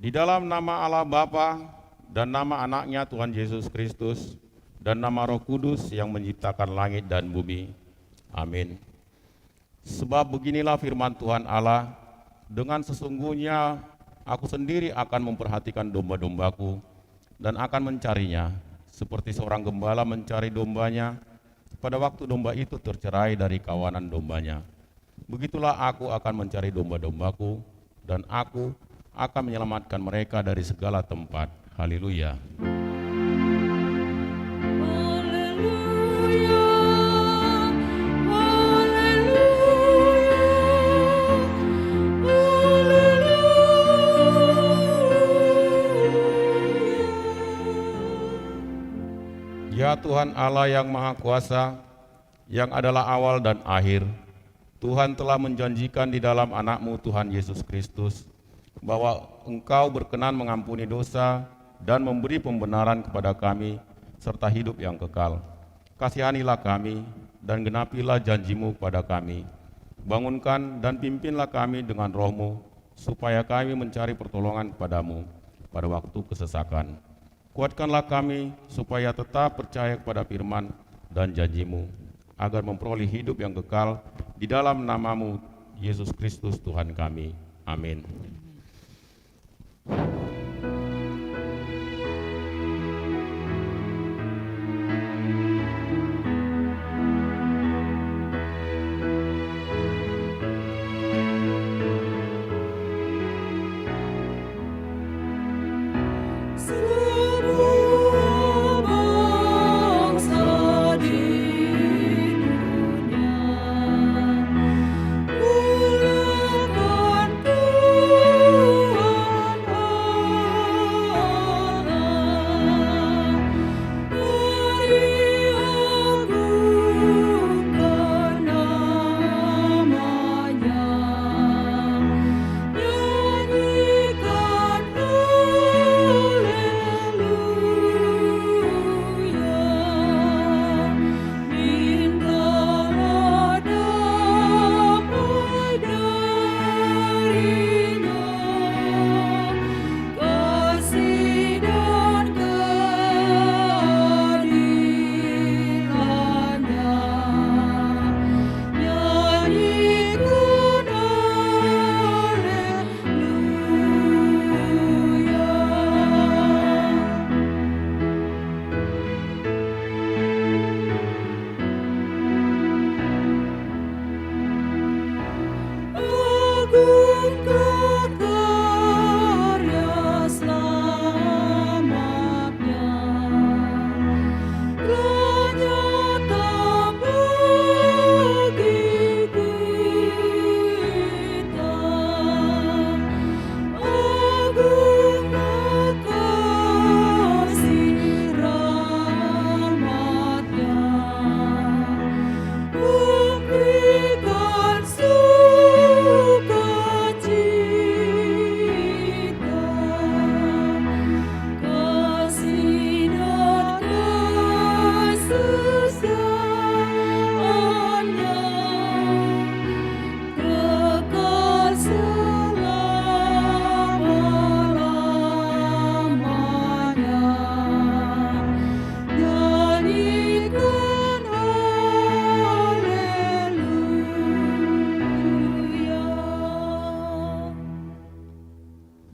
Di dalam nama Allah Bapa dan nama anaknya Tuhan Yesus Kristus dan nama Roh Kudus yang menciptakan langit dan bumi. Amin. Sebab beginilah firman Tuhan Allah, dengan sesungguhnya aku sendiri akan memperhatikan domba-dombaku dan akan mencarinya, seperti seorang gembala mencari dombanya pada waktu domba itu tercerai dari kawanan dombanya. Begitulah aku akan mencari domba-dombaku dan aku akan menyelamatkan mereka dari segala tempat. Haleluya. Ya Tuhan Allah yang Maha Kuasa, yang adalah awal dan akhir, Tuhan telah menjanjikan di dalam anak-Mu Tuhan Yesus Kristus, bahwa Engkau berkenan mengampuni dosa dan memberi pembenaran kepada kami, serta hidup yang kekal. Kasihanilah kami dan genapilah janji-Mu pada kami. Bangunkan dan pimpinlah kami dengan Roh-Mu, supaya kami mencari pertolongan kepadamu pada waktu kesesakan. Kuatkanlah kami supaya tetap percaya kepada firman dan janji-Mu, agar memperoleh hidup yang kekal di dalam nama-Mu, Yesus Kristus Tuhan kami. Amin.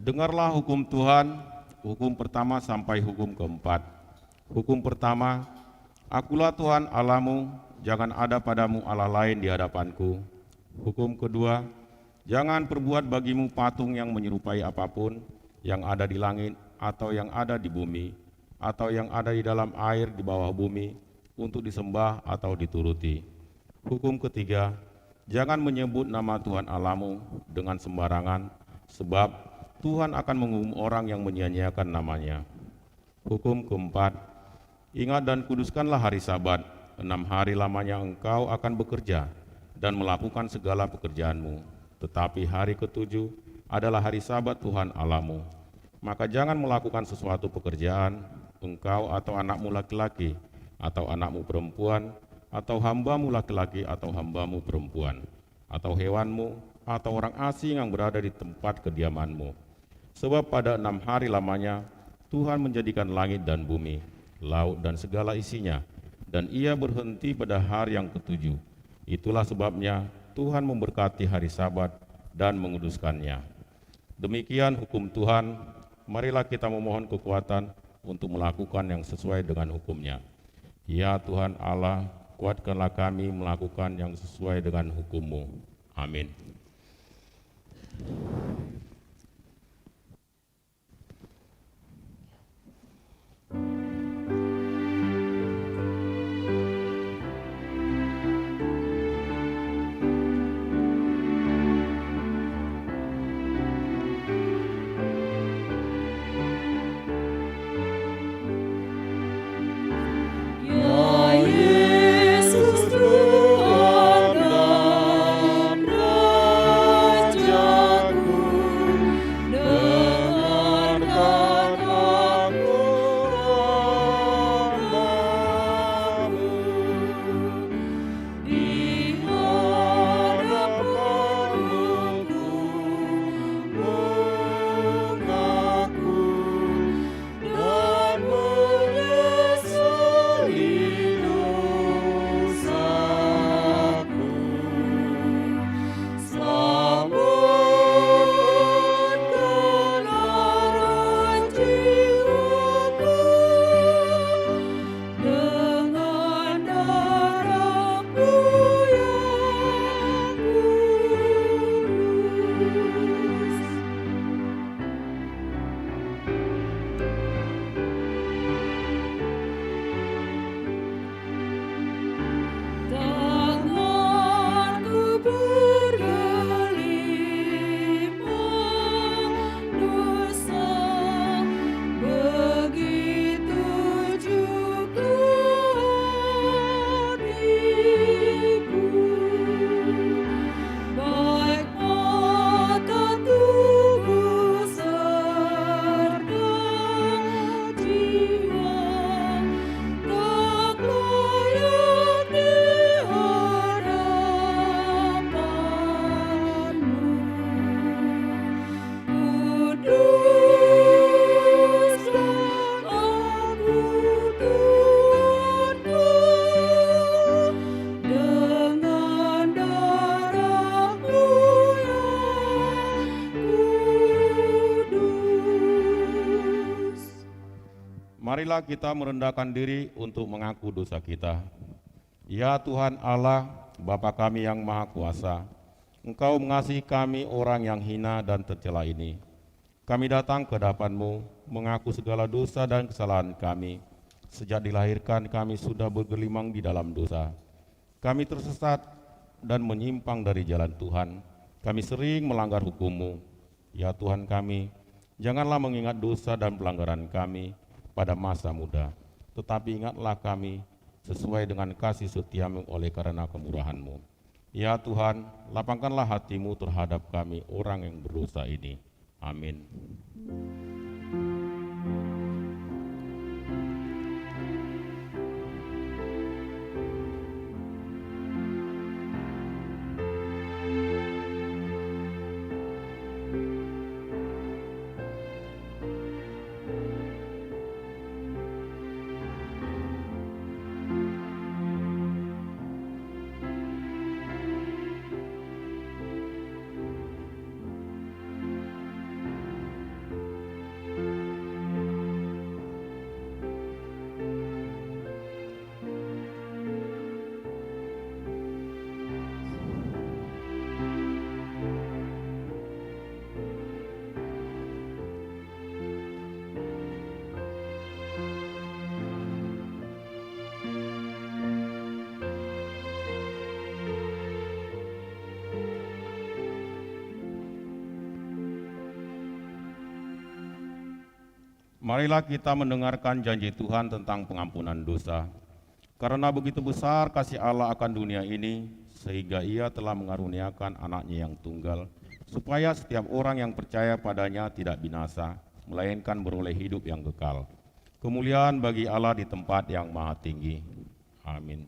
Dengarlah hukum Tuhan, hukum pertama sampai hukum keempat. Hukum pertama, akulah Tuhan Allahmu, jangan ada padamu Allah lain di hadapanku. Hukum kedua, jangan perbuat bagimu patung yang menyerupai apapun yang ada di langit atau yang ada di bumi atau yang ada di dalam air di bawah bumi untuk disembah atau dituruti. Hukum ketiga, jangan menyebut nama Tuhan Allahmu dengan sembarangan, sebab Tuhan akan menghukum orang yang menyia-nyiakan namanya. Hukum keempat, ingat dan kuduskanlah hari Sabat. 6 hari lamanya engkau akan bekerja dan melakukan segala pekerjaanmu. Tetapi hari ketujuh adalah hari Sabat Tuhan Allahmu. Maka jangan melakukan sesuatu pekerjaan, engkau atau anakmu laki-laki, atau anakmu perempuan, atau hambamu laki-laki atau hambamu perempuan, atau hewanmu, atau orang asing yang berada di tempat kediamanmu. Sebab pada 6 hari lamanya Tuhan menjadikan langit dan bumi, laut dan segala isinya, dan ia berhenti pada hari yang ketujuh. Itulah sebabnya Tuhan memberkati hari Sabat dan menguduskannya. Demikian hukum Tuhan, marilah kita memohon kekuatan untuk melakukan yang sesuai dengan hukum-Nya. Ya Tuhan Allah, kuatkanlah kami melakukan yang sesuai dengan hukum-Mu. Amin. Marilah kita merendahkan diri untuk mengaku dosa kita. Ya Tuhan Allah, Bapa kami yang Maha Kuasa, Engkau mengasihi kami orang yang hina dan tercela ini. Kami datang ke hadapan-Mu, mengaku segala dosa dan kesalahan kami. Sejak dilahirkan kami sudah bergelimang di dalam dosa. Kami tersesat dan menyimpang dari jalan Tuhan. Kami sering melanggar hukum-Mu. Ya Tuhan kami, janganlah mengingat dosa dan pelanggaran kami pada masa muda, tetapi ingatlah kami sesuai dengan kasih setia-Mu oleh karena kemurahan-Mu. Ya Tuhan, lapangkanlah hati-Mu terhadap kami orang yang berdosa ini. Amin. Marilah kita mendengarkan janji Tuhan tentang pengampunan dosa. Karena begitu besar kasih Allah akan dunia ini, sehingga Ia telah mengaruniakan anaknya yang tunggal, supaya setiap orang yang percaya padanya tidak binasa, melainkan beroleh hidup yang kekal. Kemuliaan bagi Allah di tempat yang maha tinggi. Amin.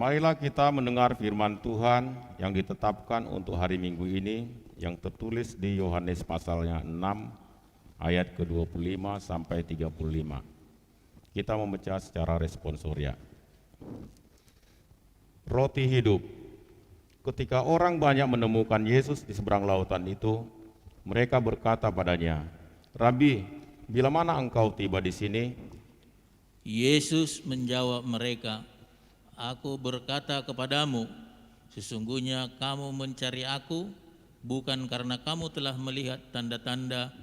Marilah kita mendengar firman Tuhan yang ditetapkan untuk hari Minggu ini, yang tertulis di Yohanes pasalnya 6 ayat ke-25 sampai 35. Kita membaca secara responsoria. Roti hidup. Ketika orang banyak menemukan Yesus di seberang lautan itu, mereka berkata padanya, "Rabi, bila mana engkau tiba di sini?" Yesus menjawab mereka, "Aku berkata kepadamu, sesungguhnya kamu mencari aku, bukan karena kamu telah melihat tanda-tanda,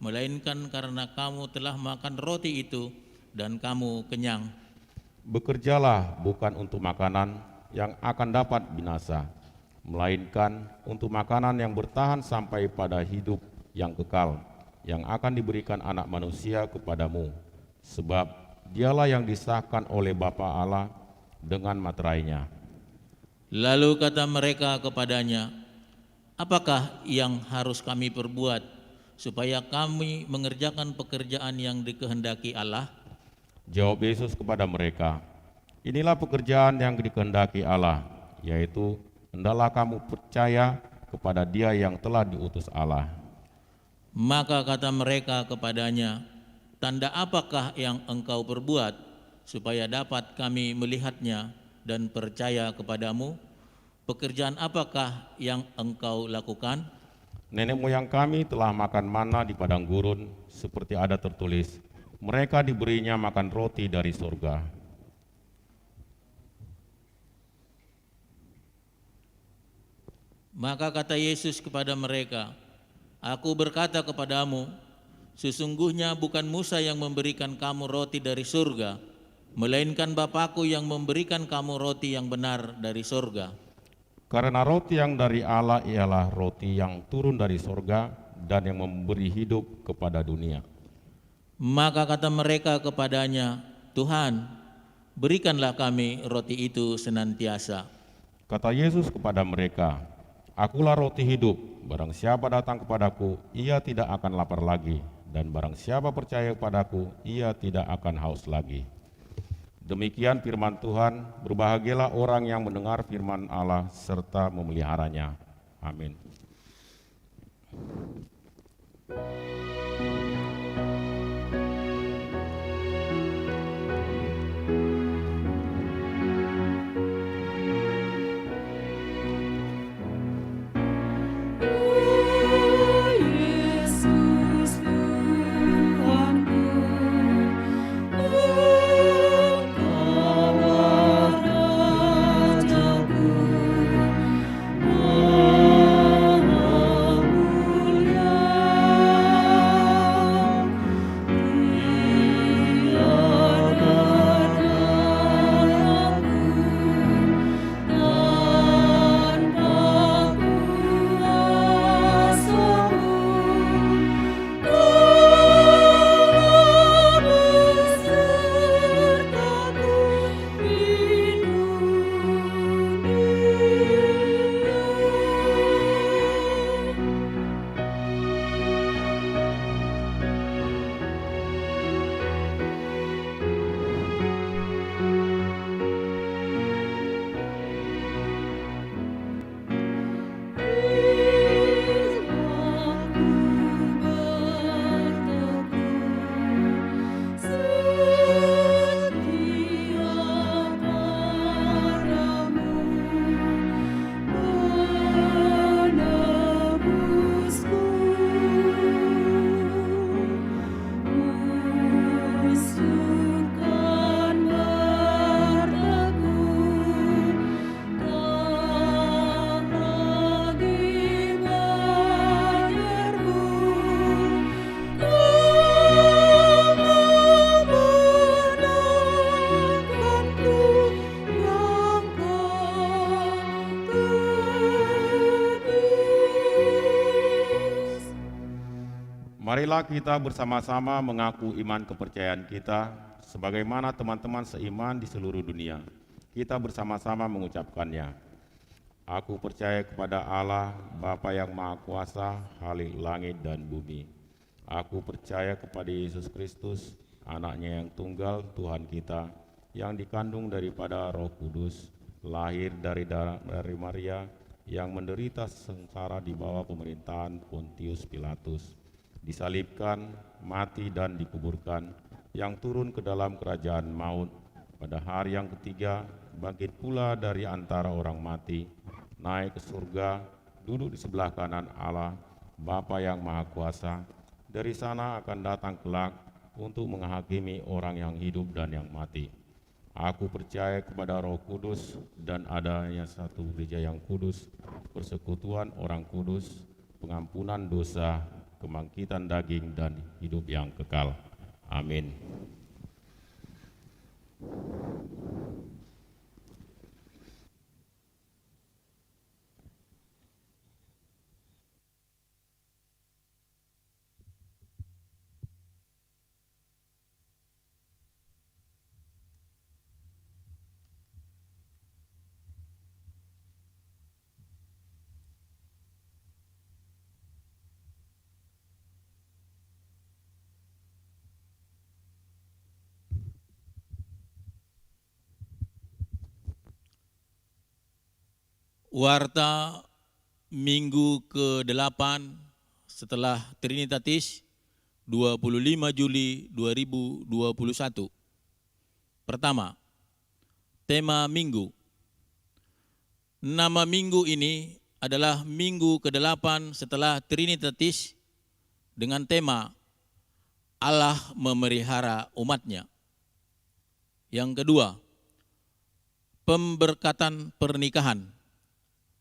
melainkan karena kamu telah makan roti itu dan kamu kenyang. Bekerjalah bukan untuk makanan yang akan dapat binasa, melainkan untuk makanan yang bertahan sampai pada hidup yang kekal, yang akan diberikan Anak Manusia kepadamu, sebab Dialah yang disahkan oleh Bapa Allah dengan materainya." Lalu kata mereka kepadanya, "Apakah yang harus kami perbuat supaya kami mengerjakan pekerjaan yang dikehendaki Allah?" Jawab Yesus kepada mereka, "Inilah pekerjaan yang dikehendaki Allah, yaitu hendaklah kamu percaya kepada Dia yang telah diutus Allah." Maka kata mereka kepadanya, "Tanda apakah yang engkau perbuat supaya dapat kami melihatnya dan percaya kepadamu? Pekerjaan apakah yang engkau lakukan?" Nenek moyang kami telah makan mana di padang gurun, seperti ada tertulis, mereka diberinya makan roti dari surga. Maka kata Yesus kepada mereka, "Aku berkata kepadamu, sesungguhnya bukan Musa yang memberikan kamu roti dari surga, melainkan Bapa-Ku yang memberikan kamu roti yang benar dari surga. Karena roti yang dari Allah ialah roti yang turun dari surga dan yang memberi hidup kepada dunia." Maka kata mereka kepadanya, "Tuhan, berikanlah kami roti itu senantiasa." Kata Yesus kepada mereka, "Akulah roti hidup, barang siapa datang kepadaku, ia tidak akan lapar lagi, dan barang siapa percaya kepadaku, ia tidak akan haus lagi." Demikian firman Tuhan, berbahagialah orang yang mendengar firman Allah serta memeliharanya. Amin. Marilah kita bersama-sama mengaku iman kepercayaan kita sebagaimana teman-teman seiman di seluruh dunia. Kita bersama-sama mengucapkannya. Aku percaya kepada Allah, Bapa yang Maha Kuasa, Khalik langit dan bumi. Aku percaya kepada Yesus Kristus, Anaknya yang tunggal, Tuhan kita, yang dikandung daripada Roh Kudus, lahir dari Maria, yang menderita sengsara di bawah pemerintahan Pontius Pilatus, disalibkan, mati dan dikuburkan, yang turun ke dalam kerajaan maut, pada hari yang ketiga bangkit pula dari antara orang mati, naik ke surga, duduk di sebelah kanan Allah, Bapa yang Maha Kuasa. Dari sana akan datang kelak untuk menghakimi orang yang hidup dan yang mati. Aku percaya kepada Roh Kudus dan adanya satu gereja yang kudus, persekutuan orang kudus, pengampunan dosa, kebangkitan daging dan hidup yang kekal. Amin. Warta Minggu ke-8 setelah Trinitatis 25 Juli 2021. Pertama, tema minggu. Nama minggu ini adalah Minggu ke-8 setelah Trinitatis dengan tema Allah memelihara umatnya. Yang kedua, pemberkatan pernikahan.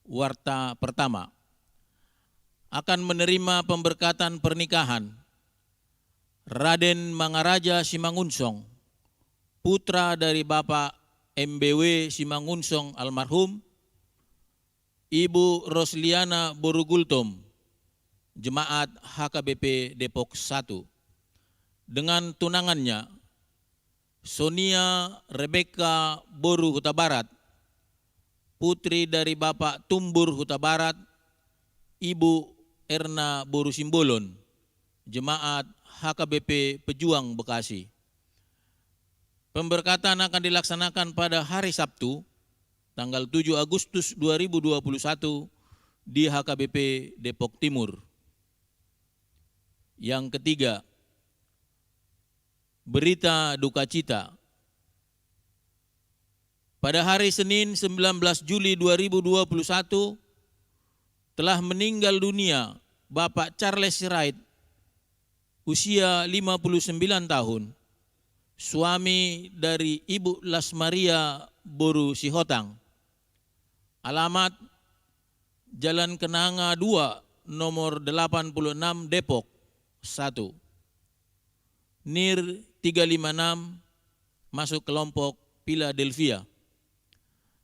Warta pertama, akan menerima pemberkatan pernikahan Raden Mangaraja Simangunsong, putra dari Bapak MBW Simangunsong almarhum, Ibu Rosliana Borugultom, Jemaat HKBP Depok 1, dengan tunangannya Sonia Rebecca Boru Huta Barat, putri dari Bapak Tumbur Huta Barat, Ibu Erna Boru Simbolon, Jemaat HKBP Pejuang Bekasi. Pemberkatan akan dilaksanakan pada hari Sabtu, tanggal 7 Agustus 2021 di HKBP Depok Timur. Yang ketiga, berita duka cita. Pada hari Senin 19 Juli 2021 telah meninggal dunia Bapak Charles Wright, usia 59 tahun, suami dari Ibu Lasmaria Boru Sihotang. Alamat Jalan Kenanga 2, nomor 86 Depok 1. NIR 356, masuk kelompok Philadelphia.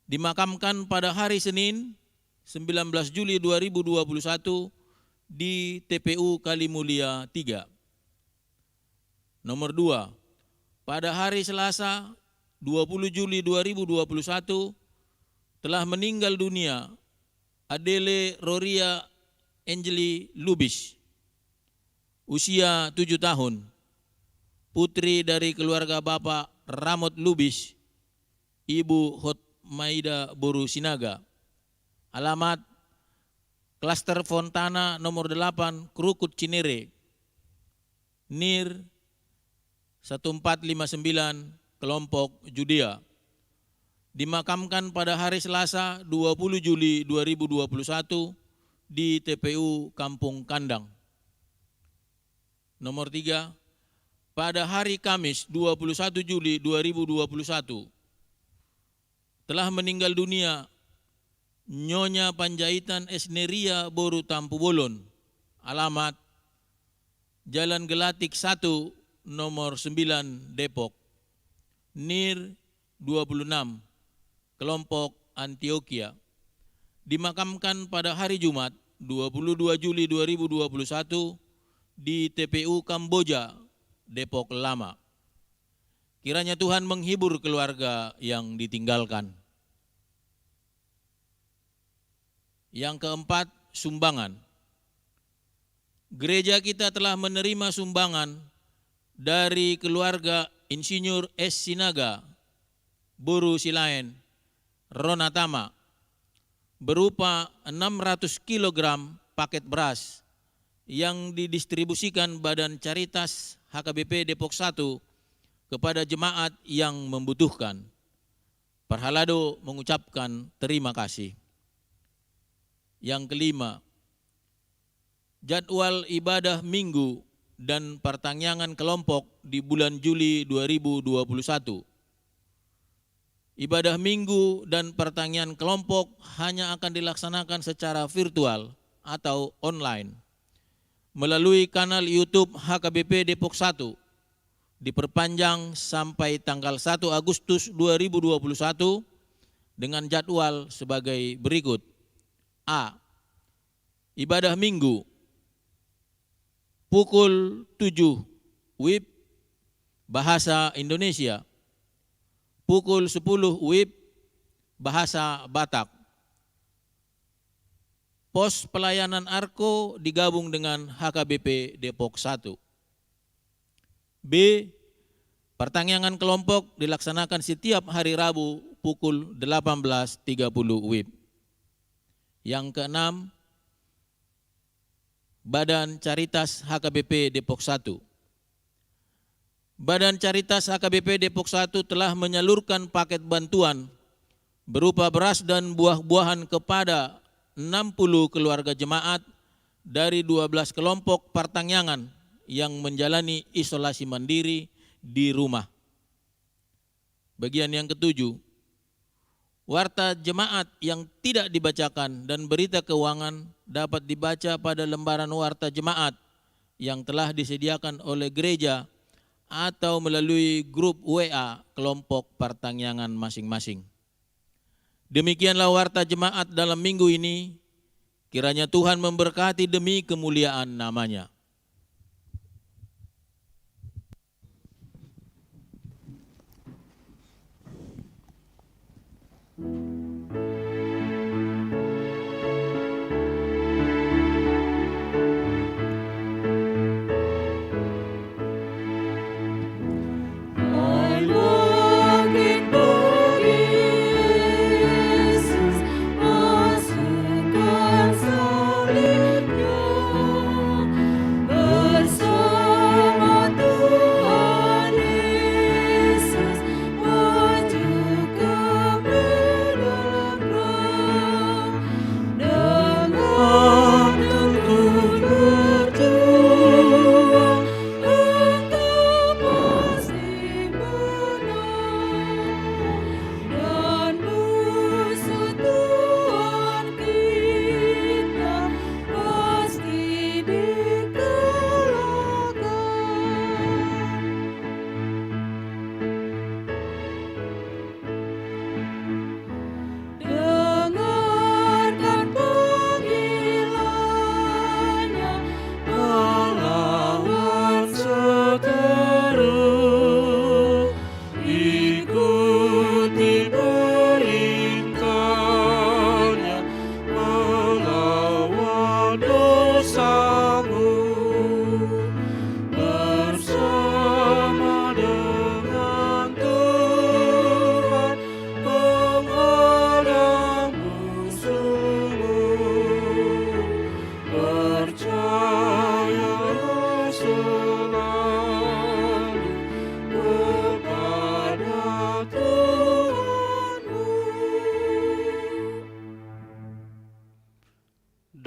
Dimakamkan pada hari Senin 19 Juli 2021 di TPU Kalimulia 3. Nomor 2, pada hari Selasa 20 Juli 2021 telah meninggal dunia Adele Roria Angeli Lubis, usia 7 tahun, putri dari keluarga Bapak Ramot Lubis, Ibu Hot Maida Boru Sinaga. Alamat Klaster Fontana nomor 8 Krukut Cinere, NIR 1459 kelompok Judea. Dimakamkan pada hari Selasa 20 Juli 2021 di TPU Kampung Kandang. Nomor 3, pada hari Kamis 21 Juli 2021 telah meninggal dunia Nyonya Panjaitan Esneria Boru Tampu Bolon. Alamat Jalan Gelatik 1 nomor 9 Depok, NIR 26 kelompok Antioquia. Dimakamkan pada hari Jumat 22 Juli 2021 di TPU Kamboja Depok Lama. Kiranya Tuhan menghibur keluarga yang ditinggalkan. Yang keempat, sumbangan. Gereja kita telah menerima sumbangan dari keluarga Insinyur S. Sinaga, Boru Silaen, Ronatama berupa 600 kg paket beras yang didistribusikan Badan Caritas HKBP Depok 1 kepada jemaat yang membutuhkan. Parhalado mengucapkan terima kasih. Yang kelima, jadwal ibadah minggu dan pertanyaan kelompok di bulan Juli 2021. Ibadah minggu dan pertanyaan kelompok hanya akan dilaksanakan secara virtual atau online melalui kanal YouTube HKBP Depok 1, diperpanjang sampai tanggal 1 Agustus 2021 dengan jadwal sebagai berikut. A. Ibadah minggu pukul 7 WIB Bahasa Indonesia, pukul 10 WIB Bahasa Batak. Pos pelayanan ARKO digabung dengan HKBP Depok 1. B. Pertanyaan kelompok dilaksanakan setiap hari Rabu pukul 18.30 WIB. Yang keenam, Badan Caritas HKBP Depok 1. Badan Caritas HKBP Depok 1 telah menyalurkan paket bantuan berupa beras dan buah-buahan kepada 60 keluarga jemaat dari 12 kelompok pertanyaan yang menjalani isolasi mandiri di rumah. Bagian yang ketujuh, warta jemaat yang tidak dibacakan dan berita keuangan dapat dibaca pada lembaran warta jemaat yang telah disediakan oleh gereja atau melalui grup WA kelompok pertanyaan masing-masing. Demikianlah warta jemaat dalam minggu ini, kiranya Tuhan memberkati demi kemuliaan namanya.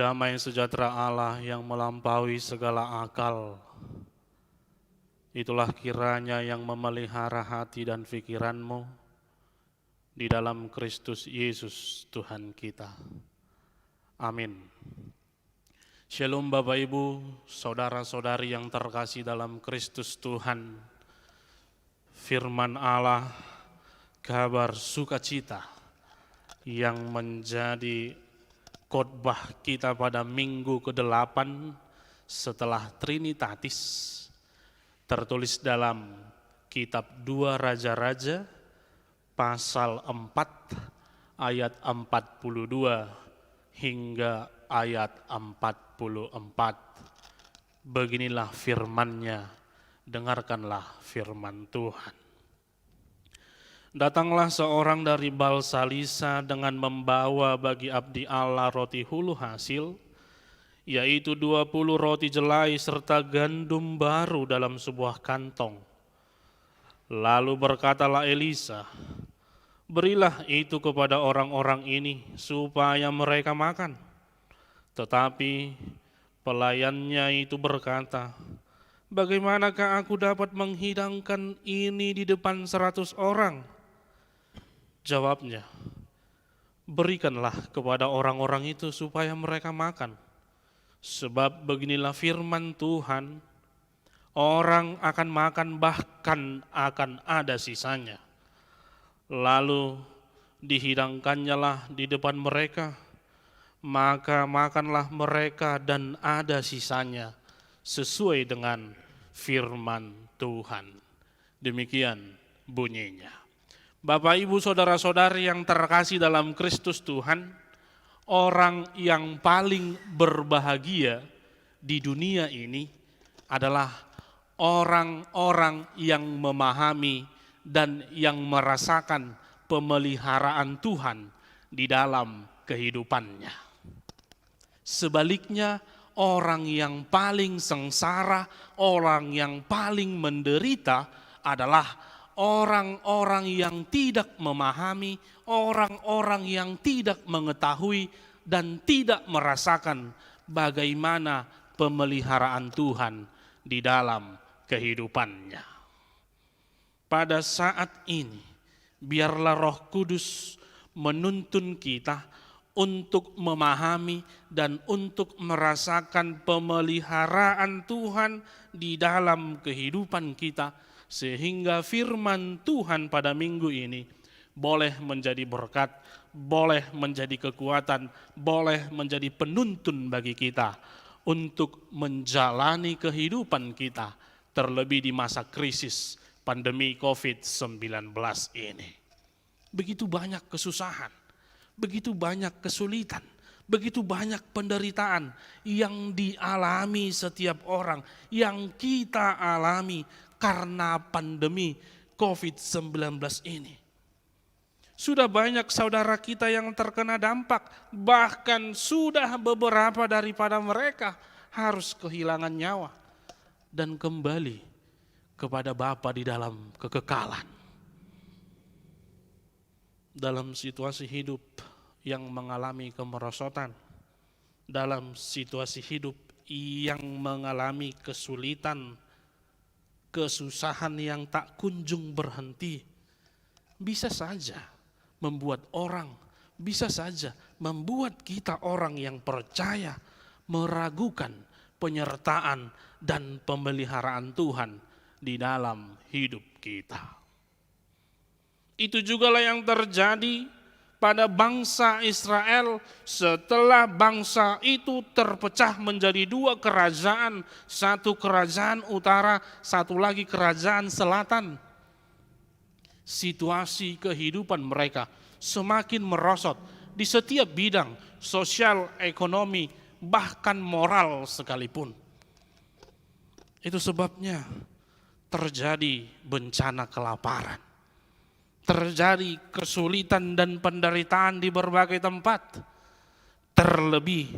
Damai sejahtera Allah yang melampaui segala akal, itulah kiranya yang memelihara hati dan pikiranmu di dalam Kristus Yesus Tuhan kita. Amin. Shalom Bapak Ibu, saudara-saudari yang terkasih dalam Kristus Tuhan. Firman Allah, kabar sukacita yang menjadi khotbah kita pada minggu ke-8 setelah Trinitatis, tertulis dalam kitab 2 Raja-Raja pasal 4 ayat 42 hingga ayat 44. Beginilah firman-Nya, dengarkanlah firman Tuhan. Datanglah seorang dari Balsalisa dengan membawa bagi abdi Allah roti hulu hasil, yaitu 20 roti jelai serta gandum baru dalam sebuah kantong. Lalu berkatalah Elisa, berilah itu kepada orang-orang ini supaya mereka makan. Tetapi pelayannya itu berkata, bagaimanakah aku dapat menghidangkan ini di depan 100 orang? Jawabnya, berikanlah kepada orang-orang itu supaya mereka makan. Sebab beginilah firman Tuhan, orang akan makan bahkan akan ada sisanya. Lalu dihidangkannya lah di depan mereka, maka makanlah mereka dan ada sisanya sesuai dengan firman Tuhan. Demikian bunyinya. Bapak, Ibu, Saudara-saudari yang terkasih dalam Kristus Tuhan, orang yang paling berbahagia di dunia ini adalah orang-orang yang memahami dan yang merasakan pemeliharaan Tuhan di dalam kehidupannya. Sebaliknya, orang yang paling sengsara, orang yang paling menderita adalah orang-orang yang tidak memahami, orang-orang yang tidak mengetahui dan tidak merasakan bagaimana pemeliharaan Tuhan di dalam kehidupannya. Pada saat ini, biarlah Roh Kudus menuntun kita untuk memahami dan untuk merasakan pemeliharaan Tuhan di dalam kehidupan kita, sehingga firman Tuhan pada minggu ini boleh menjadi berkat, boleh menjadi kekuatan, boleh menjadi penuntun bagi kita untuk menjalani kehidupan kita, terlebih di masa krisis pandemi COVID-19 ini. Begitu banyak kesusahan, begitu banyak kesulitan, begitu banyak penderitaan yang dialami setiap orang, yang kita alami karena pandemi COVID-19 ini. Sudah banyak saudara kita yang terkena dampak, bahkan sudah beberapa daripada mereka harus kehilangan nyawa dan kembali kepada Bapa di dalam kekekalan. Dalam situasi hidup yang mengalami kemerosotan, dalam situasi hidup yang mengalami kesulitan, kesusahan yang tak kunjung berhenti, bisa saja membuat orang, bisa saja membuat kita orang yang percaya meragukan penyertaan dan pemeliharaan Tuhan di dalam hidup kita. Itu jugalah yang terjadi pada bangsa Israel setelah bangsa itu terpecah menjadi dua kerajaan, satu kerajaan utara, satu lagi kerajaan selatan. Situasi kehidupan mereka semakin merosot di setiap bidang, sosial, ekonomi, bahkan moral sekalipun. Itu sebabnya terjadi bencana kelaparan. Terjadi kesulitan dan penderitaan di berbagai tempat. Terlebih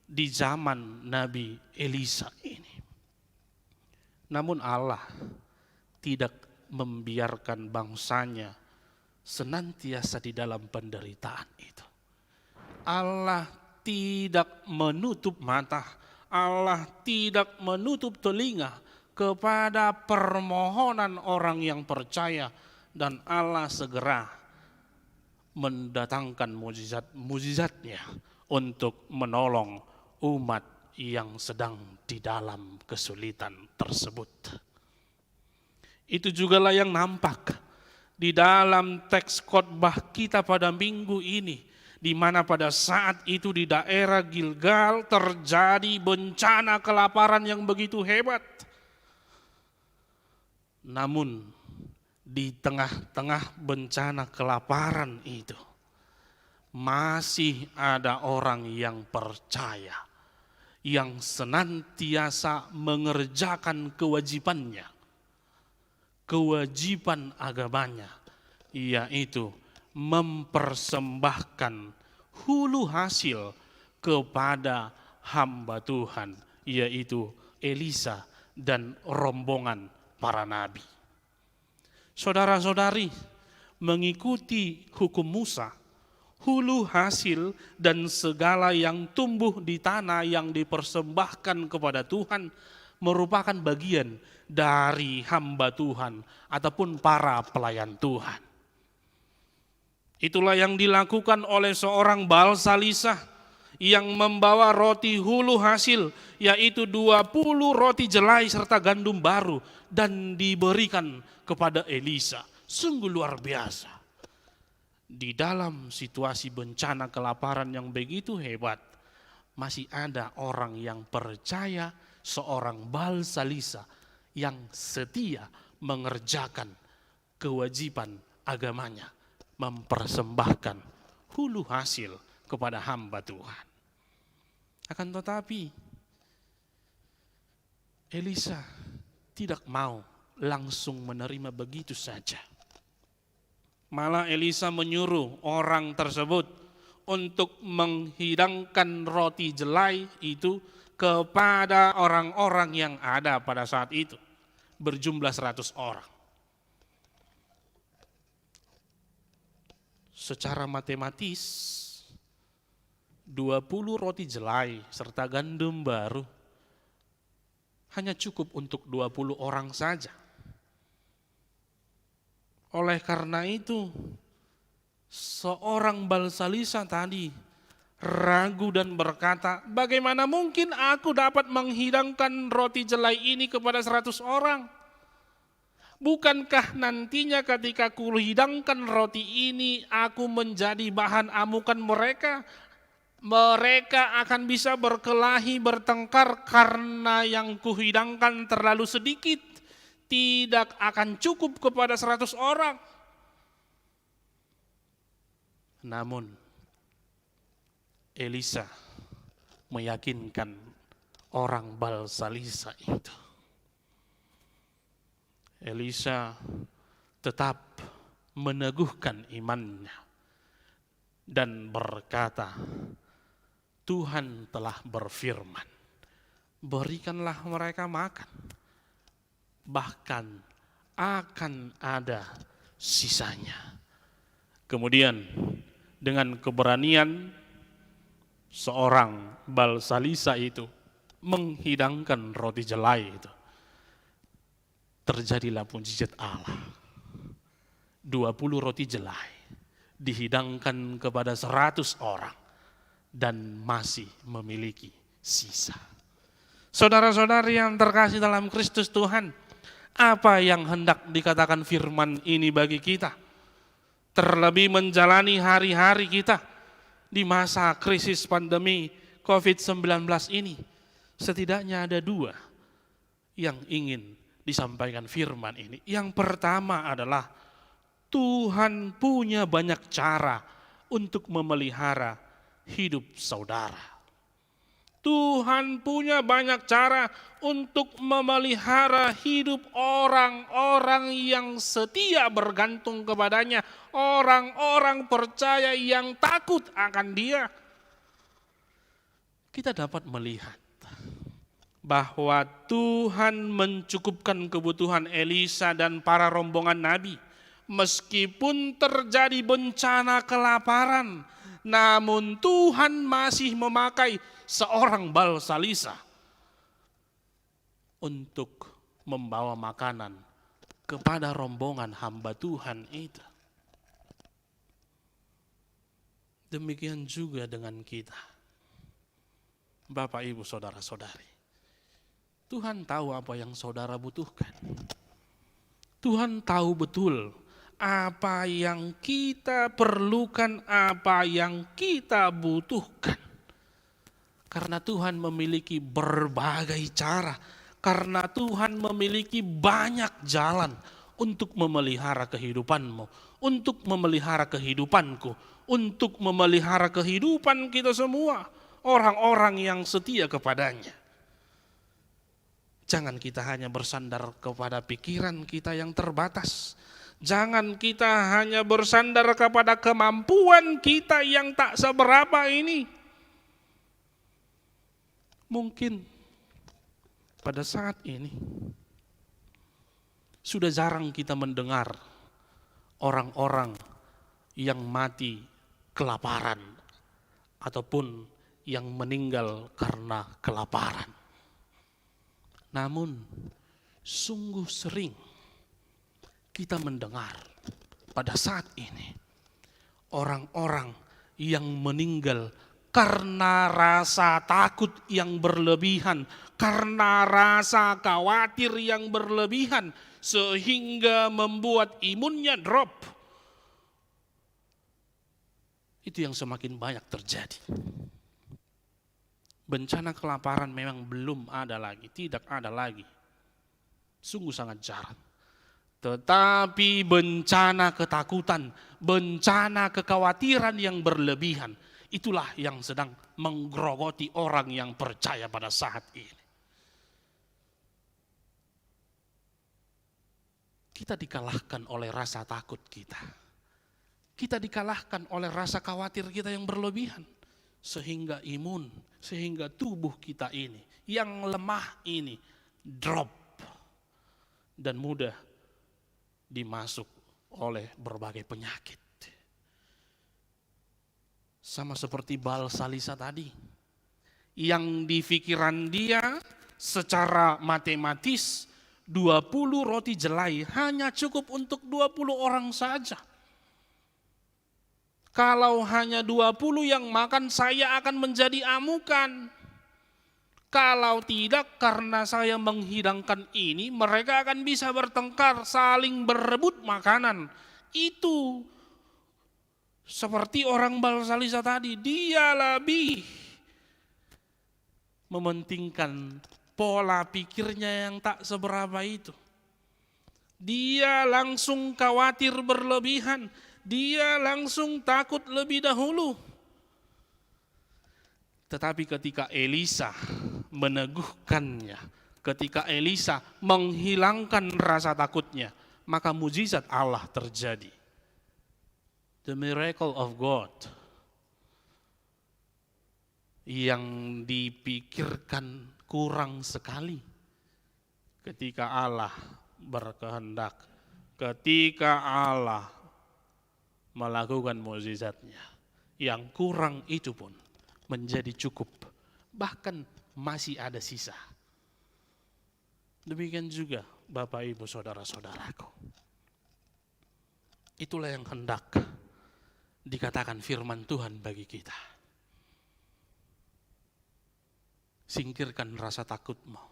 di zaman Nabi Elisa ini. Namun Allah tidak membiarkan bangsanya senantiasa di dalam penderitaan itu. Allah tidak menutup mata, Allah tidak menutup telinga kepada permohonan orang yang percaya, dan Allah segera mendatangkan mukjizat-mukjizatnya untuk menolong umat yang sedang di dalam kesulitan tersebut. Itu jugalah yang nampak di dalam teks khotbah kita pada minggu ini, di mana pada saat itu di daerah Gilgal terjadi bencana kelaparan yang begitu hebat. Namun di tengah-tengah bencana kelaparan itu masih ada orang yang percaya, yang senantiasa mengerjakan kewajibannya, kewajiban agamanya, yaitu mempersembahkan hulu hasil kepada hamba Tuhan, yaitu Elisa dan rombongan para nabi. Saudara-saudari, mengikuti hukum Musa, hulu hasil dan segala yang tumbuh di tanah yang dipersembahkan kepada Tuhan merupakan bagian dari hamba Tuhan ataupun para pelayan Tuhan. Itulah yang dilakukan oleh seorang Balsalisah yang membawa roti hulu hasil, yaitu 20 roti jelai serta gandum baru, dan diberikan kepada Elisa. Sungguh luar biasa. Di dalam situasi bencana kelaparan yang begitu hebat, masih ada orang yang percaya seorang Balsalisah yang setia mengerjakan kewajiban agamanya, mempersembahkan hulu hasil kepada hamba Tuhan. Akan tetapi Elisa tidak mau langsung menerima begitu saja. Malah Elisa menyuruh orang tersebut untuk menghidangkan roti jelai itu kepada orang-orang yang ada pada saat itu, berjumlah 100 orang. Secara matematis 20 roti jelai serta gandum baru hanya cukup untuk 20 orang saja. Oleh karena itu, seorang Balsalisah tadi ragu dan berkata, bagaimana mungkin aku dapat menghidangkan roti jelai ini kepada 100 orang? Bukankah nantinya ketika kuhidangkan roti ini, aku menjadi bahan amukan mereka? Mereka akan bisa berkelahi, bertengkar karena yang kuhidangkan terlalu sedikit. Tidak akan cukup kepada 100 orang. Namun Elisa meyakinkan orang Balsalisah itu. Elisa tetap meneguhkan imannya dan berkata, Tuhan telah berfirman, berikanlah mereka makan, bahkan akan ada sisanya. Kemudian dengan keberanian seorang Balsalisah itu menghidangkan roti jelai itu, terjadilah mukjizat Allah. 20 roti jelai dihidangkan kepada 100 orang dan masih memiliki sisa. Saudara-saudari yang terkasih dalam Kristus Tuhan, apa yang hendak dikatakan firman ini bagi kita? Terlebih menjalani hari-hari kita di masa krisis pandemi COVID-19 ini, setidaknya ada 2 yang ingin disampaikan firman ini. Yang pertama adalah Tuhan punya banyak cara untuk memelihara hidup saudara. Tuhan punya banyak cara untuk memelihara hidup orang-orang yang setia bergantung kepadanya, orang-orang percaya yang takut akan Dia. Kita dapat melihat bahwa Tuhan mencukupkan kebutuhan Elisa dan para rombongan nabi. Meskipun terjadi bencana kelaparan, namun Tuhan masih memakai seorang Balsalisah untuk membawa makanan kepada rombongan hamba Tuhan itu. Demikian juga dengan kita, Bapak, Ibu, Saudara-saudari. Tuhan tahu apa yang saudara butuhkan. Tuhan tahu betul apa yang kita perlukan, apa yang kita butuhkan. Karena Tuhan memiliki berbagai cara, karena Tuhan memiliki banyak jalan untuk memelihara kehidupanmu, untuk memelihara kehidupanku, untuk memelihara kehidupan kita semua, orang-orang yang setia kepadanya. Jangan kita hanya bersandar kepada pikiran kita yang terbatas. Jangan kita hanya bersandar kepada kemampuan kita yang tak seberapa ini. Mungkin pada saat ini sudah jarang kita mendengar orang-orang yang mati kelaparan ataupun yang meninggal karena kelaparan. Namun sungguh sering kita mendengar pada saat ini orang-orang yang meninggal karena rasa takut yang berlebihan, karena rasa khawatir yang berlebihan, sehingga membuat imunnya drop. Itu yang semakin banyak terjadi. Bencana kelaparan memang belum ada lagi, tidak ada lagi. Sungguh sangat jarang. Tetapi bencana ketakutan, bencana kekhawatiran yang berlebihan, itulah yang sedang menggerogoti orang yang percaya pada saat ini. Kita dikalahkan oleh rasa takut kita. Kita dikalahkan oleh rasa khawatir kita yang berlebihan. Sehingga imun, sehingga tubuh kita ini, yang lemah ini, drop. Dan mudah dimasuk oleh berbagai penyakit. Sama seperti Balsalisa tadi. Yang di pikiran dia secara matematis 20 roti jelai hanya cukup untuk 20 orang saja. Kalau hanya 20 yang makan, saya akan menjadi amukan. Kalau tidak, karena saya menghidangkan ini, mereka akan bisa bertengkar, saling berebut makanan. Itu seperti orang Balsalisa tadi, dia lebih mementingkan pola pikirnya yang tak seberapa itu. Dia langsung khawatir berlebihan, dia langsung takut lebih dahulu. Tetapi ketika Elisa meneguhkannya, ketika Elisa menghilangkan rasa takutnya, maka mujizat Allah terjadi. The miracle of God yang dipikirkan kurang sekali ketika Allah berkehendak, ketika Allah melakukan mukjizatnya, yang kurang itu pun menjadi cukup, bahkan masih ada sisa. Demikian juga Bapak Ibu saudara-saudaraku. Itulah yang hendak dikatakan firman Tuhan bagi kita. Singkirkan rasa takutmu,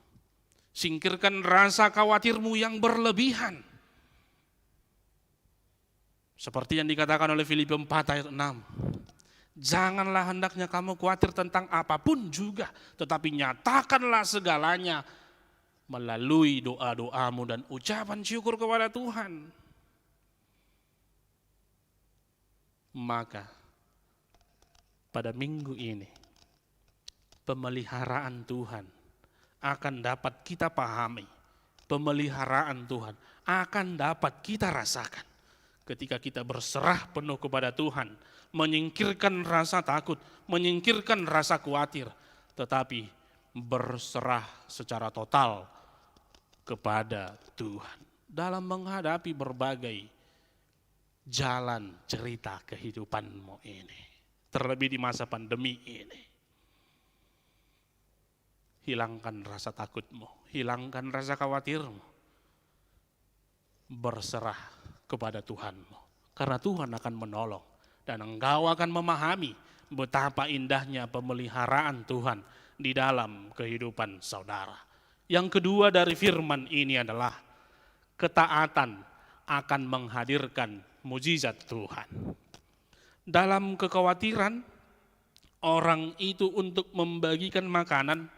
singkirkan rasa khawatirmu yang berlebihan. Seperti yang dikatakan oleh Filipi 4 ayat 6. Janganlah hendaknya kamu khawatir tentang apapun juga, tetapi nyatakanlah segalanya melalui doa-doamu dan ucapan syukur kepada Tuhan. Maka pada minggu ini pemeliharaan Tuhan akan dapat kita pahami. Pemeliharaan Tuhan akan dapat kita rasakan ketika kita berserah penuh kepada Tuhan, menyingkirkan rasa takut, menyingkirkan rasa khawatir, tetapi berserah secara total kepada Tuhan dalam menghadapi berbagai jalan cerita kehidupanmu ini, terlebih di masa pandemi ini. Hilangkan rasa takutmu, hilangkan rasa khawatirmu, berserah kepada Tuhanmu, karena Tuhan akan menolong dan engkau akan memahami betapa indahnya pemeliharaan Tuhan di dalam kehidupan saudara. Yang kedua dari firman ini adalah ketaatan akan menghadirkan mujizat Tuhan. Dalam kekhawatiran orang itu untuk membagikan makanan,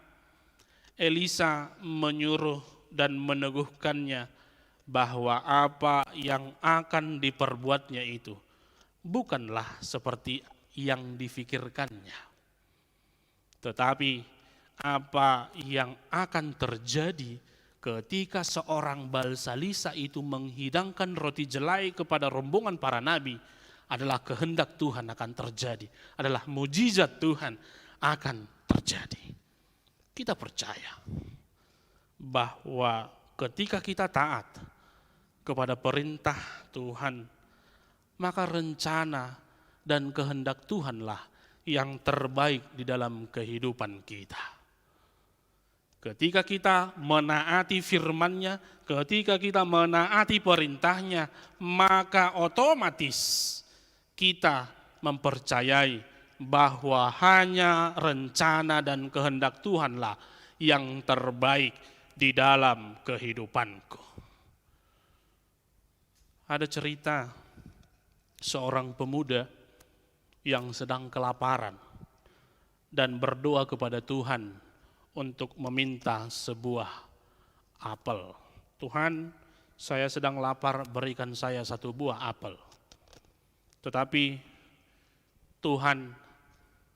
Elisa menyuruh dan meneguhkannya bahwa apa yang akan diperbuatnya itu bukanlah seperti yang difikirkannya, tetapi apa yang akan terjadi ketika seorang balsalisa itu menghidangkan roti jelai kepada rombongan para nabi, adalah kehendak Tuhan akan terjadi, adalah mujizat Tuhan akan terjadi. Kita percaya bahwa ketika kita taat kepada perintah Tuhan, maka rencana dan kehendak Tuhanlah yang terbaik di dalam kehidupan kita. Ketika kita menaati firman-Nya, ketika kita menaati perintahnya, maka otomatis kita mempercayai bahwa hanya rencana dan kehendak Tuhanlah yang terbaik di dalam kehidupanku. Ada cerita seorang pemuda yang sedang kelaparan dan berdoa kepada Tuhan untuk meminta sebuah apel. Tuhan, saya sedang lapar, berikan saya satu buah apel. Tetapi Tuhan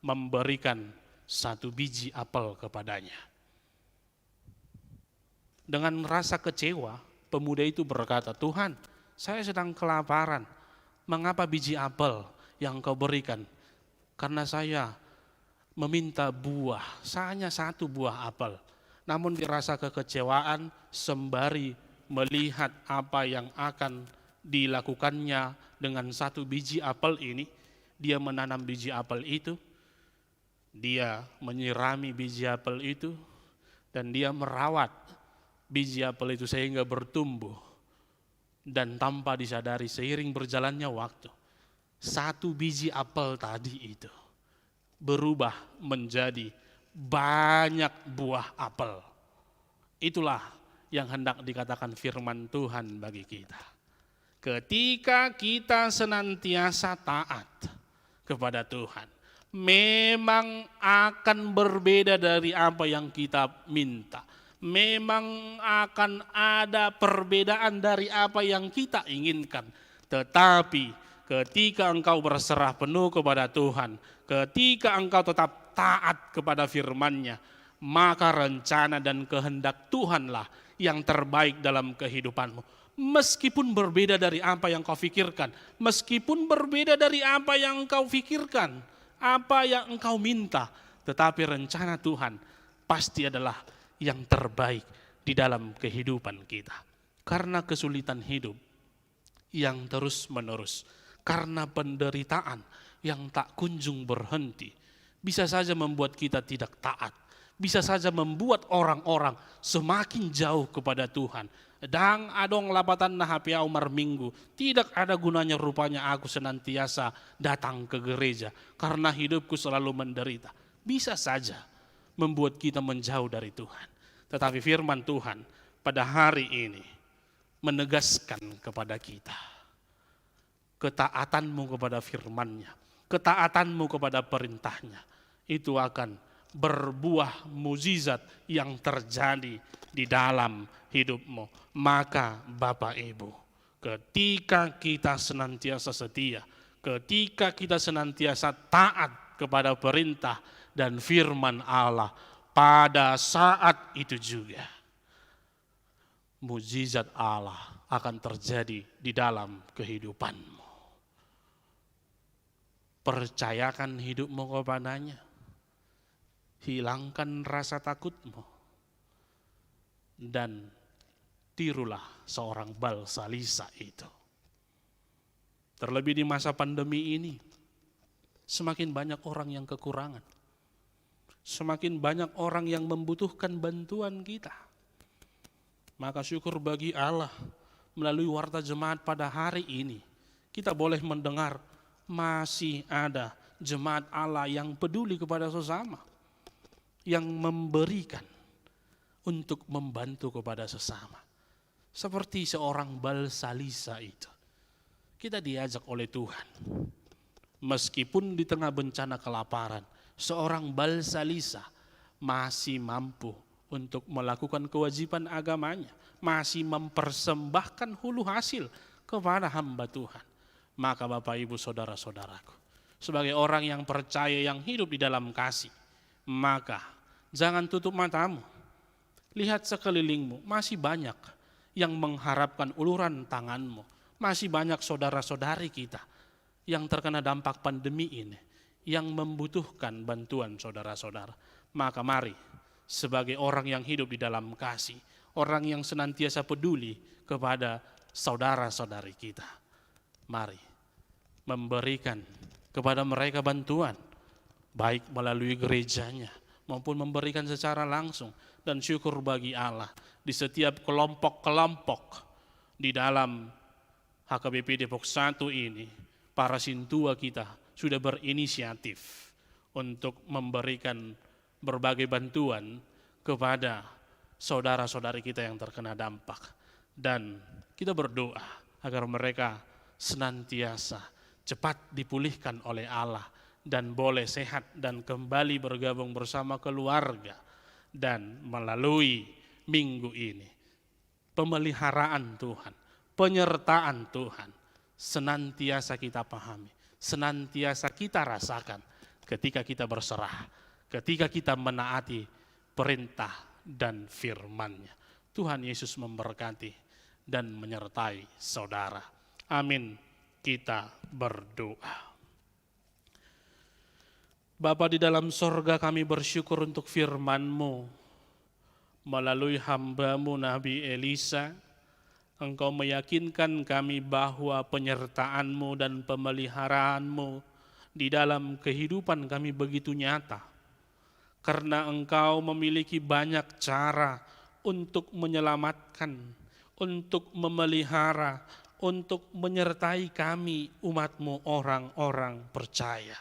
memberikan satu biji apel kepadanya. Dengan rasa kecewa, pemuda itu berkata, Tuhan, saya sedang kelaparan, mengapa biji apel yang kau berikan? Karena saya meminta buah, hanya satu buah apel. Namun dirasa kekecewaan sembari melihat apa yang akan dilakukannya dengan satu biji apel ini, dia menanam biji apel itu, dia menyirami biji apel itu, dan dia merawat biji apel itu sehingga bertumbuh. Dan tanpa disadari seiring berjalannya waktu, satu biji apel tadi itu berubah menjadi banyak buah apel. Itulah yang hendak dikatakan firman Tuhan bagi kita. Ketika kita senantiasa taat kepada Tuhan, memang akan berbeda dari apa yang kita minta. Memang akan ada perbedaan dari apa yang kita inginkan. Tetapi ketika engkau berserah penuh kepada Tuhan, ketika engkau tetap taat kepada firman-Nya, maka rencana dan kehendak Tuhanlah yang terbaik dalam kehidupanmu. Meskipun berbeda dari apa yang kau pikirkan, meskipun berbeda dari apa yang engkau pikirkan, apa yang engkau minta, tetapi rencana Tuhan pasti adalah yang terbaik di dalam kehidupan kita. Karena kesulitan hidup yang terus menerus, karena penderitaan yang tak kunjung berhenti, bisa saja membuat kita tidak taat, bisa saja membuat orang-orang semakin jauh kepada Tuhan. Dang adong lapatan na hapia umar minggu, tidak ada gunanya rupanya aku senantiasa datang ke gereja karena hidupku selalu menderita. Bisa saja membuat kita menjauh dari Tuhan. Tetapi firman Tuhan pada hari ini menegaskan kepada kita, ketaatanmu kepada firman-Nya, ketaatanmu kepada perintahnya, itu akan berbuah mukjizat yang terjadi di dalam hidupmu. Maka Bapak Ibu, ketika kita senantiasa setia, ketika kita senantiasa taat kepada perintah dan firman Allah, pada saat itu juga mukjizat Allah akan terjadi di dalam kehidupanmu. Percayakan hidupmu kepadanya. Hilangkan rasa takutmu. Dan tirulah seorang balsalisa itu. Terlebih di masa pandemi ini, semakin banyak orang yang kekurangan. Semakin banyak orang yang membutuhkan bantuan kita. Maka syukur bagi Allah, melalui warta jemaat pada hari ini, kita boleh mendengar masih ada jemaat Allah yang peduli kepada sesama, yang memberikan untuk membantu kepada sesama. Seperti seorang balsalisa itu, kita diajak oleh Tuhan, meskipun di tengah bencana kelaparan, seorang balsalisa masih mampu untuk melakukan kewajiban agamanya, masih mempersembahkan hulu hasil kepada hamba Tuhan. Maka Bapak Ibu Saudara-saudaraku, sebagai orang yang percaya yang hidup di dalam kasih, maka jangan tutup matamu. Lihat sekelilingmu, masih banyak yang mengharapkan uluran tanganmu. Masih banyak saudara-saudari kita yang terkena dampak pandemi ini, yang membutuhkan bantuan saudara-saudara. Maka mari, sebagai orang yang hidup di dalam kasih, orang yang senantiasa peduli kepada saudara-saudari kita, mari memberikan kepada mereka bantuan, baik melalui gerejanya maupun memberikan secara langsung. Dan syukur bagi Allah, di setiap kelompok-kelompok di dalam HKBP Depok 1 ini, para sintua kita sudah berinisiatif untuk memberikan berbagai bantuan kepada saudara-saudari kita yang terkena dampak. Dan kita berdoa agar mereka senantiasa cepat dipulihkan oleh Allah dan boleh sehat dan kembali bergabung bersama keluarga. Dan melalui minggu ini, pemeliharaan Tuhan, penyertaan Tuhan, senantiasa kita pahami, senantiasa kita rasakan ketika kita berserah, ketika kita menaati perintah dan firman-Nya. Tuhan Yesus memberkati dan menyertai saudara. Amin. Kita berdoa. Bapa di dalam sorga, kami bersyukur untuk firman-Mu. Melalui hamba-Mu Nabi Elisa, Engkau meyakinkan kami bahwa penyertaan-Mu dan pemeliharaan-Mu di dalam kehidupan kami begitu nyata. Karena Engkau memiliki banyak cara untuk menyelamatkan, untuk memelihara, untuk menyertai kami umat-Mu orang-orang percaya.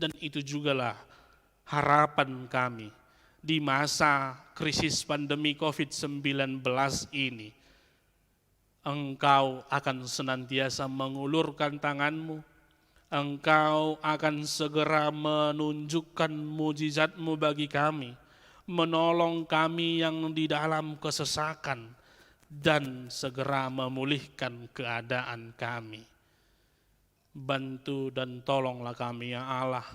Dan itu jugalah harapan kami di masa krisis pandemi COVID-19 ini. Engkau akan senantiasa mengulurkan tangan-Mu. Engkau akan segera menunjukkan mujizat-Mu bagi kami. Menolong kami yang di dalam kesesakan dan segera memulihkan keadaan kami. Bantu dan tolonglah kami ya Allah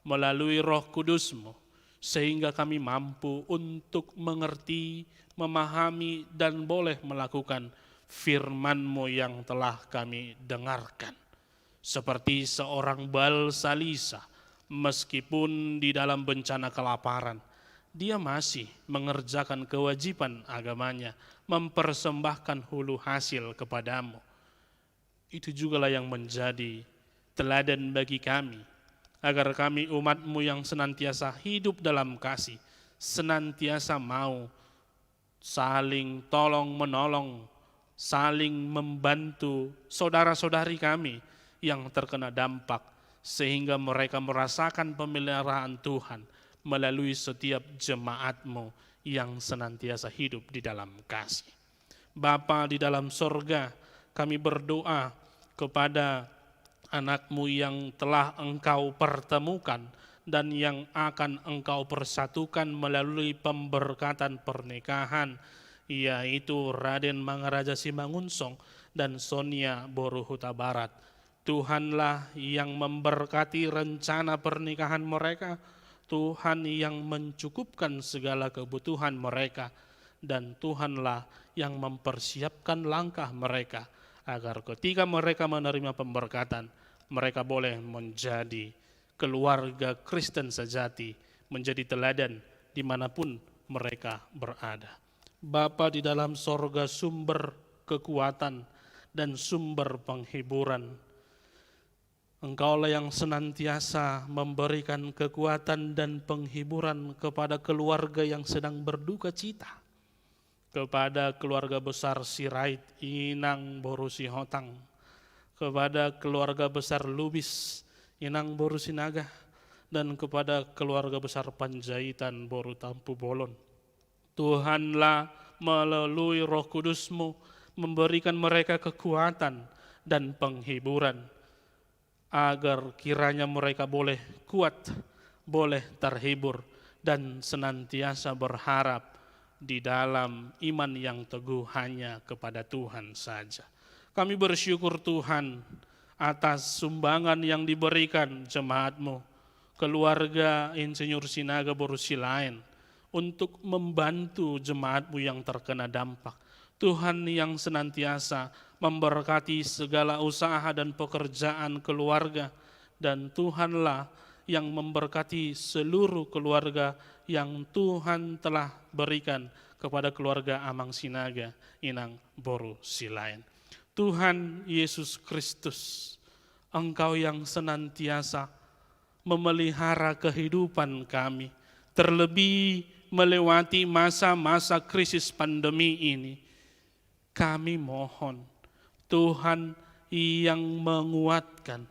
melalui Roh Kudus-Mu, sehingga kami mampu untuk mengerti, memahami dan boleh melakukan firman-Mu yang telah kami dengarkan. Seperti seorang Balsalisa, meskipun di dalam bencana kelaparan, dia masih mengerjakan kewajiban agamanya, mempersembahkan hulu hasil kepadamu. Itu jugalah yang menjadi teladan bagi kami, agar kami umat-Mu yang senantiasa hidup dalam kasih, senantiasa mau saling tolong menolong, saling membantu saudara-saudari kami yang terkena dampak, sehingga mereka merasakan pemeliharaan Tuhan melalui setiap jemaat-Mu yang senantiasa hidup di dalam kasih. Bapa di dalam sorga, kami berdoa kepada anak-Mu yang telah Engkau pertemukan dan yang akan Engkau persatukan melalui pemberkatan pernikahan, yaitu Raden Mangaraja Simangunsong dan Sonia Boru Huta Barat. Tuhanlah yang memberkati rencana pernikahan mereka, Tuhan yang mencukupkan segala kebutuhan mereka, dan Tuhanlah yang mempersiapkan langkah mereka, agar ketika mereka menerima pemberkatan, mereka boleh menjadi keluarga Kristen sejati, menjadi teladan dimanapun mereka berada. Bapa di dalam sorga, sumber kekuatan dan sumber penghiburan, Engkaulah yang senantiasa memberikan kekuatan dan penghiburan kepada keluarga yang sedang berduka cita, kepada keluarga besar Sirait Inang Boru Sihotang, kepada keluarga besar Lubis Inang Boru Sinaga, dan kepada keluarga besar Panjaitan Boru Tampu Bolon. Tuhanlah melalui Roh Kudus-Mu memberikan mereka kekuatan dan penghiburan, agar kiranya mereka boleh kuat, boleh terhibur, dan senantiasa berharap di dalam iman yang teguh hanya kepada Tuhan saja. Kami bersyukur Tuhan atas sumbangan yang diberikan jemaat-Mu, keluarga Insinyur Sinaga Boru Silain, untuk membantu jemaat-Mu yang terkena dampak. Tuhan yang senantiasa memberkati segala usaha dan pekerjaan keluarga, dan Tuhanlah yang memberkati seluruh keluarga yang Tuhan telah berikan kepada keluarga Amang Sinaga, Inang Boru Silain. Tuhan Yesus Kristus, Engkau yang senantiasa memelihara kehidupan kami, terlebih melewati masa-masa krisis pandemi ini. Kami mohon Tuhan yang menguatkan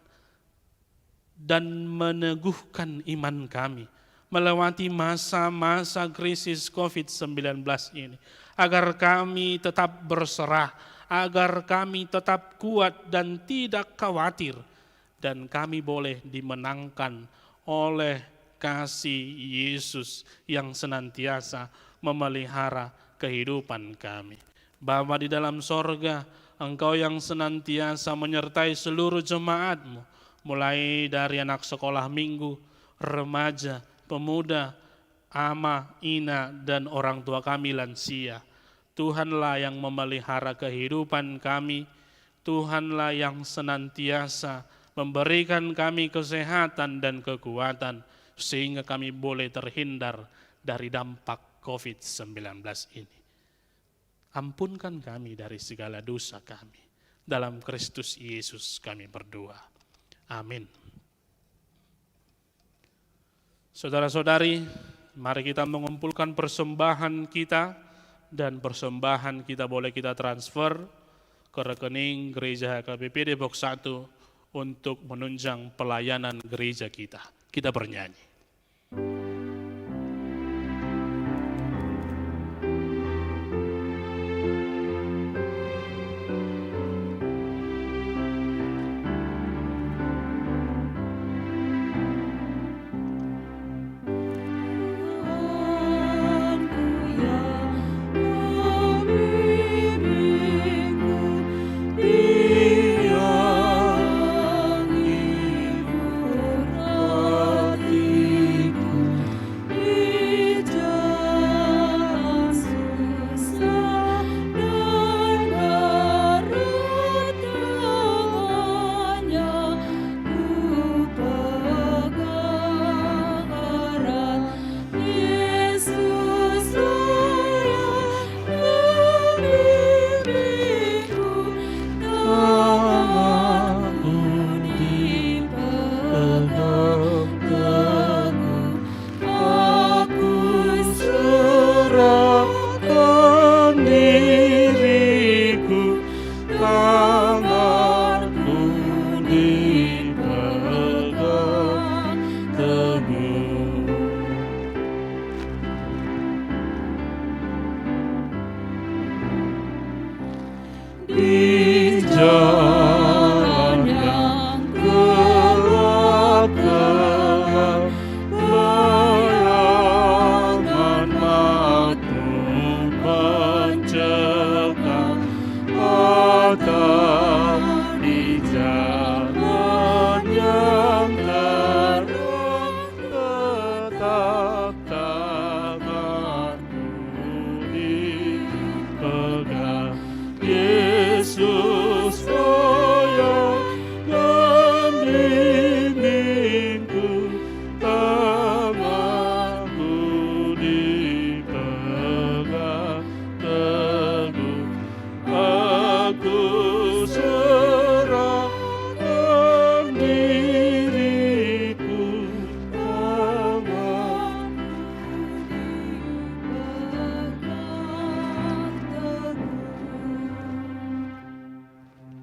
dan meneguhkan iman kami melewati masa-masa krisis COVID-19 ini, agar kami tetap berserah, agar kami tetap kuat dan tidak khawatir, dan kami boleh dimenangkan oleh kasih Yesus yang senantiasa memelihara kehidupan kami. Bapa di dalam sorga, Engkau yang senantiasa menyertai seluruh jemaat-Mu, mulai dari anak sekolah minggu, remaja, pemuda, ama, ina, dan orang tua kami lansia. Tuhanlah yang memelihara kehidupan kami, Tuhanlah yang senantiasa memberikan kami kesehatan dan kekuatan, sehingga kami boleh terhindar dari dampak COVID-19 ini. Ampunkan kami dari segala dosa kami. Dalam Kristus Yesus kami berdoa. Amin. Saudara-saudari, mari kita mengumpulkan persembahan kita, dan persembahan kita boleh kita transfer ke rekening Gereja HKBP Depok 1 untuk menunjang pelayanan gereja kita. Kita bernyanyi.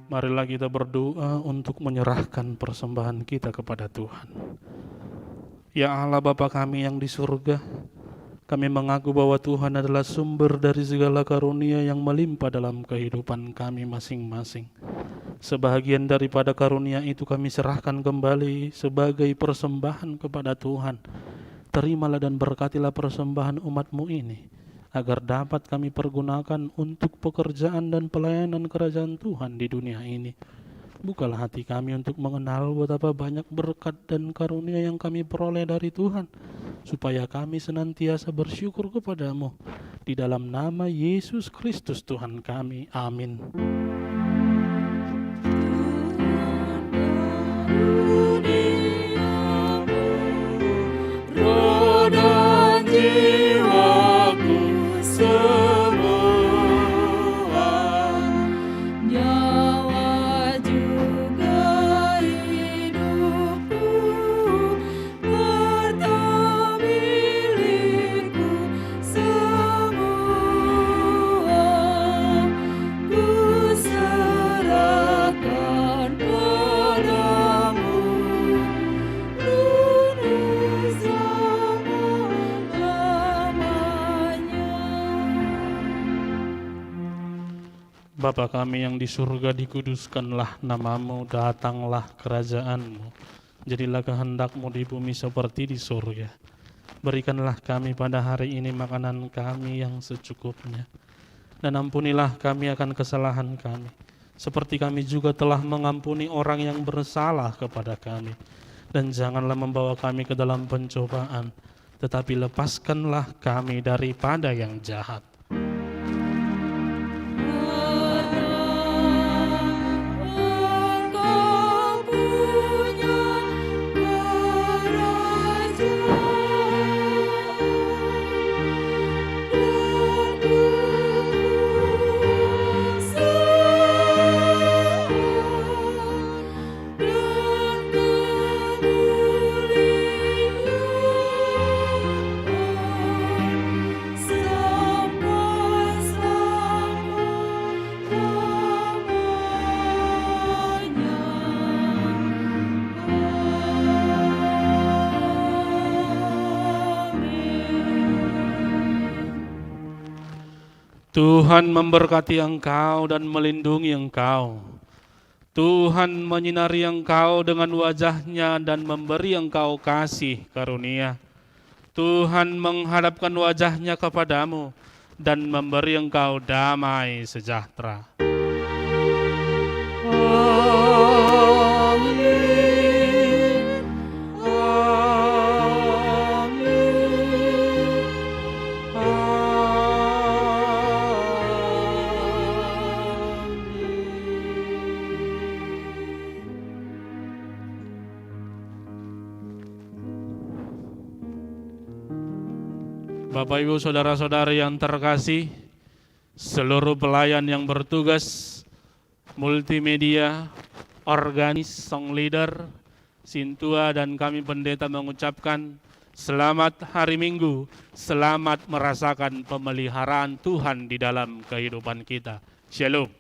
Marilah kita berdoa untuk menyerahkan persembahan kita kepada Tuhan. Ya Allah Bapa kami yang di surga, kami mengaku bahwa Tuhan adalah sumber dari segala karunia yang melimpah dalam kehidupan kami masing-masing. Sebahagian daripada karunia itu kami serahkan kembali sebagai persembahan kepada Tuhan. Terimalah dan berkatilah persembahan umat-Mu ini, agar dapat kami pergunakan untuk pekerjaan dan pelayanan kerajaan Tuhan di dunia ini. Bukalah hati kami untuk mengenal betapa banyak berkat dan karunia yang kami peroleh dari Tuhan, supaya kami senantiasa bersyukur kepadamu. Di dalam nama Yesus Kristus Tuhan kami. Amin. Roh dan jiwaku semua, nyawa juga hidupku, harta milikku semua, ku serahkan padamu, lurus selama-lamanya. Bapa kami yang di surga, dikuduskanlah namamu, datanglah kerajaanmu, jadilah kehendakmu di bumi seperti di surga. Berikanlah kami pada hari ini makanan kami yang secukupnya, dan ampunilah kami akan kesalahan kami, seperti kami juga telah mengampuni orang yang bersalah kepada kami. Dan janganlah membawa kami ke dalam pencobaan, tetapi lepaskanlah kami daripada yang jahat. Engkau punya Tuhan memberkati engkau dan melindungi engkau. Tuhan menyinari engkau dengan wajah-Nya dan memberi engkau kasih karunia. Tuhan menghadapkan wajah-Nya kepadamu dan memberi engkau damai sejahtera. Amin. Bapak Ibu Saudara-saudari yang terkasih, seluruh pelayan yang bertugas, multimedia, organis, song leader, Sintua dan kami pendeta mengucapkan selamat hari Minggu, selamat merasakan pemeliharaan Tuhan di dalam kehidupan kita. Shalom.